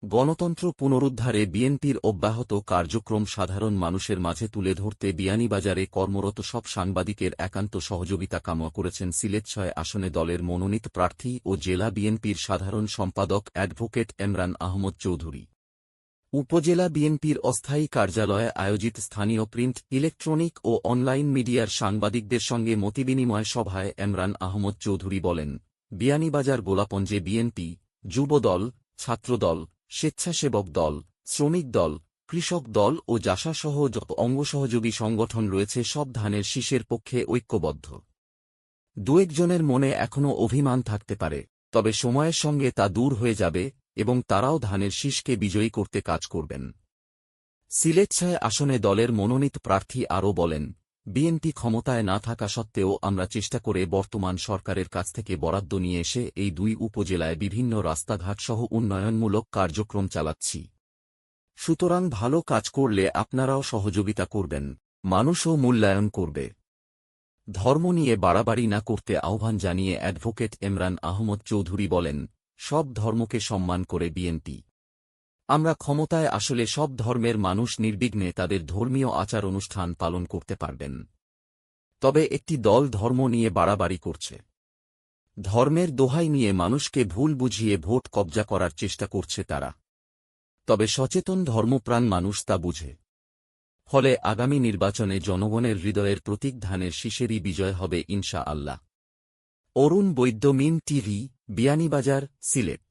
গণতন্ত্র পুনরুদ্ধারে বিএনপির অব্যাহত কার্যক্রম সাধারণ মানুষের মাঝে তুলে ধরতে বিয়ানীবাজারে কর্মরত সব সাংবাদিকের একান্ত সহযোগিতা কামনা করেছেন সিলেট ৬ আসনে দলের মনোনীত প্রার্থী ও জেলা বিএনপির সাধারণ সম্পাদক অ্যাডভোকেট এমরান আহমদ চৌধুরী। উপজেলা বিএনপির অস্থায়ী কার্যালয়ে আয়োজিত স্থানীয় প্রিন্ট, ইলেকট্রনিক ও অনলাইন মিডিয়ার সাংবাদিকদের সঙ্গে মতবিনিময় সভায় এমরান আহমদ চৌধুরী বলেন, বিয়ানীবাজার গোলাপঞ্জে বিএনপি, যুবদল, ছাত্রদল, স্বেচ্ছাসেবক দল, শ্রমিক দল, কৃষক দল ও জাসাসহ যত অঙ্গসহযোগী সংগঠন রয়েছে সব ধানের শীষের পক্ষে ঐক্যবদ্ধ। দু-একজনের মনে এখনও অভিমান থাকতে পারে, তবে সময়ের সঙ্গে তা দূর হয়ে যাবে এবং তারাও ধানের শীষকে বিজয়ী করতে কাজ করবেন। সিলেট ৬ আসনে দলের মনোনীত প্রার্থী আরও বলেন, বিএনপি ক্ষমতায় না থাকা সত্ত্বেও আমরা চেষ্টা করে বর্তমান সরকারের কাছ থেকে বরাদ্দ নিয়ে এসে এই দুই উপজেলায় বিভিন্ন রাস্তাঘাটসহ উন্নয়নমূলক কার্যক্রম চালাচ্ছি। সুতরাং ভালো কাজ করলে আপনারাও সহযোগিতা করবেন, মানুষও মূল্যায়ন করবে। ধর্ম নিয়ে বাড়াবাড়ি না করতে আহ্বান জানিয়ে অ্যাডভোকেট এমরান আহমদ চৌধুরী বলেন, সব ধর্মকে সম্মান করে বিএনপি। আমরা ক্ষমতায় আসলে সব ধর্মের মানুষ নির্বিঘ্নে তাদের ধর্মীয় আচার অনুষ্ঠান পালন করতে পারবেন। তবে একটি দল ধর্ম নিয়ে বাড়াবাড়ি করছে, ধর্মের দোহাই নিয়ে মানুষকে ভুল বুঝিয়ে ভোট কবজা করার চেষ্টা করছে তারা। তবে সচেতন ধর্মপ্রাণ মানুষ তা বুঝে। ফলে আগামী নির্বাচনে জনগণের হৃদয়ের প্রতীক ধানের শীষেরই বিজয় হবে ইনশা আল্লাহ। অরুণ বৈদ্য, মিন টিভি, বিয়ানীবাজার, সিলেট।